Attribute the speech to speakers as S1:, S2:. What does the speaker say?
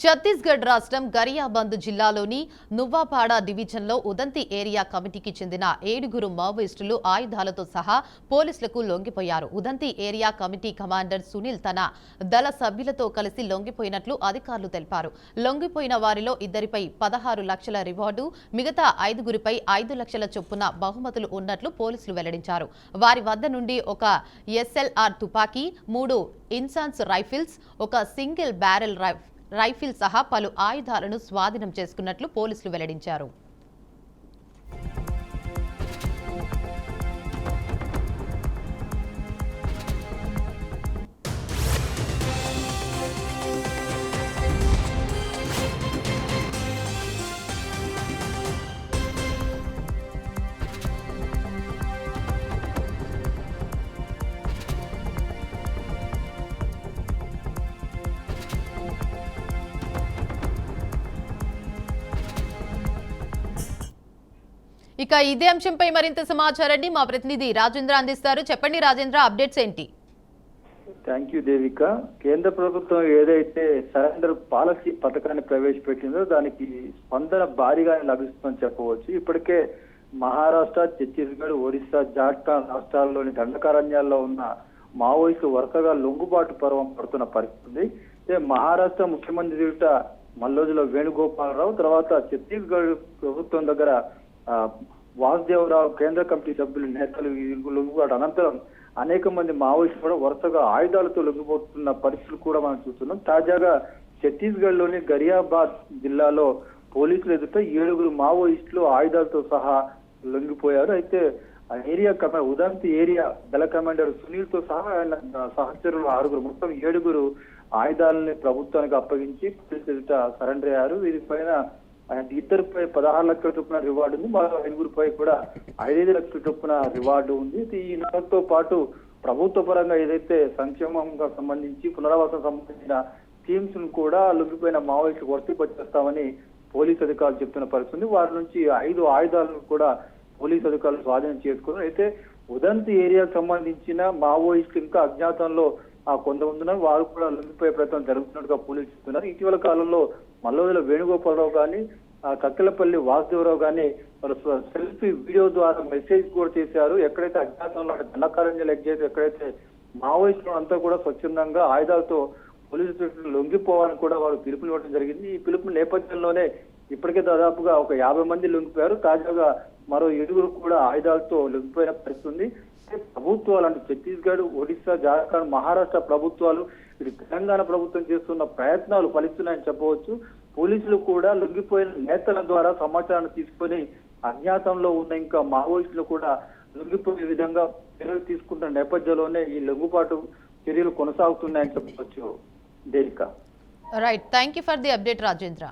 S1: ఛత్తీస్గఢ్ రాష్ట్రం గరియాబంద్ జిల్లాలోని నువ్వాపాడ డివిజన్లో ఉదంతి ఏరియా కమిటీకి చెందిన 7 మావోయిస్టులు ఆయుధాలతో సహా పోలీసులకు లొంగిపోయారు. Udanti area committee commander Sunil తన దళ సభ్యులతో కలిసి లొంగిపోయినట్లు అధికారులు తెలిపారు. లొంగిపోయిన వారిలో ఇద్దరిపై 16 లక్షల రివార్డు, మిగతా 5గురిపై 5 లక్షల చొప్పున బహుమతులు ఉన్నట్లు పోలీసులు వెల్లడించారు. వారి వద్ద నుండి ఒక SLR తుపాకీ, 3 ఇన్సాన్స్ రైఫిల్స్, ఒక సింగిల్ బ్యారెల్ రైఫిల్ సహా పలు ఆయుధాలను స్వాధీనం చేసుకున్నట్లు పోలీసులు వెల్లడించారు. ఇక ఇదే అంశంపై మరింత సమాచారాన్ని మా ప్రతినిధి రాజేంద్ర అందిస్తారు. చెప్పండి రాజేంద్ర, అప్డేట్స్ ఏంటి?
S2: Thank you Devika. కేంద్ర ప్రభుత్వం ఏదైతే సరెండర్ పాలసీ పథకాన్ని ప్రవేశపెట్టిందో దానికి స్పందన భారీగా లభిస్తుందని చెప్పవచ్చు. ఇప్పటికే మహారాష్ట్ర, ఛత్తీస్గఢ్, ఒడిశా, జార్ఖండ్ రాష్ట్రాల్లోని దండకారణ్యాల్లో ఉన్న మావోయిస్టులు వరుసగా లొంగుబాటు పర్వం పడుతున్న పరిస్థితి. మహారాష్ట్ర ముఖ్యమంత్రి మల్లోజుల వేణుగోపాలరావు, తర్వాత ఛత్తీస్గఢ్ ప్రభుత్వం దగ్గర వాసుదేవరావు, కేంద్ర కమిటీ సభ్యులు, నేతలు లొంగుబాటు అనంతరం అనేక మంది మావోయిస్టులు కూడా వరుసగా ఆయుధాలతో లొంగిపోతున్న పరిస్థితులు కూడా మనం చూస్తున్నాం. తాజాగా ఛత్తీస్గఢ్ లోని గరియాబాద్ జిల్లాలో పోలీసులు ఎదుట 7 మావోయిస్టులు ఆయుధాలతో సహా లొంగిపోయారు. అయితే ఏరియా ఉదంతి ఏరియా దళ కమాండర్ సునీల్ తో సహా ఆయన సహచరులు 6 మొత్తం 7 ఆయుధాలని ప్రభుత్వానికి అప్పగించి పోలీసులు ఎదుట సరెండర్ అయ్యారు. వీరిపైన ఇద్దరిపై 16 లక్షల చొప్పున రివార్డు ఉంది, మరో 5గురిపై కూడా 5 లక్షల చొప్పున రివార్డు ఉంది. ఈ నెలతో పాటు ప్రభుత్వ పరంగా ఏదైతే సంక్షేమంగా సంబంధించి పునరావాసం సంబంధించిన స్కీమ్స్ ను కూడా లొంగిపోయిన మావోయిస్టులు వర్తింపజేస్తామని పోలీసు అధికారులు చెప్తున్న పరిస్థితి. వారి నుంచి 5 ఆయుధాలను కూడా పోలీసు అధికారులు స్వాధీనం చేసుకున్నారు. అయితే ఉదంతి ఏరియాకు సంబంధించిన మావోయిస్టులు ఇంకా అజ్ఞాతంలో కొంతమంది ఉన్నారు, వారు కూడా లొంగిపోయే ప్రయత్నం జరుగుతున్నట్టుగా పోలీసులు చెప్తున్నారు. ఇటీవల కాలంలో మల్లోజుల వేణుగోపాలరావు కానీ, కక్కెలపల్లి వాసుదేవరావు కానీ సెల్ఫీ వీడియో ద్వారా మెసేజ్ కూడా చేశారు. ఎక్కడైతే అజ్ఞాతంలో దండకారణ్యాలు ఎక్కడైతే మావోయిస్టులు అంతా కూడా స్వచ్ఛందంగా ఆయుధాలతో పోలీసు లొంగిపోవాలని కూడా వారు పిలుపునివ్వడం జరిగింది. ఈ పిలుపు నేపథ్యంలోనే ఇప్పటికే దాదాపుగా ఒక 50 మంది లొంగిపోయారు. తాజాగా మరో 7 కూడా ఆయుధాలతో లొంగిపోయిన పరిస్థితి. ప్రభుత్వాలు అంటే ఛత్తీస్గఢ్, ఒడిశా, జార్ఖండ్, మహారాష్ట్ర ప్రభుత్వాలు, ఇటు తెలంగాణ ప్రభుత్వం చేస్తున్న ప్రయత్నాలు ఫలిస్తున్నాయని చెప్పవచ్చు. పోలీసులు కూడా లొంగిపోయిన నేతల ద్వారా సమాచారాన్ని తీసుకొని అజ్ఞాతంలో ఉన్న ఇంకా మావోయిస్టులు కూడా లొంగిపోయే విధంగా చర్యలు తీసుకుంటున్న నేపథ్యంలోనే ఈ లొంగుబాటు చర్యలు కొనసాగుతున్నాయని చెప్పవచ్చు. Devika.
S1: Right, thank you for the update Rajendra.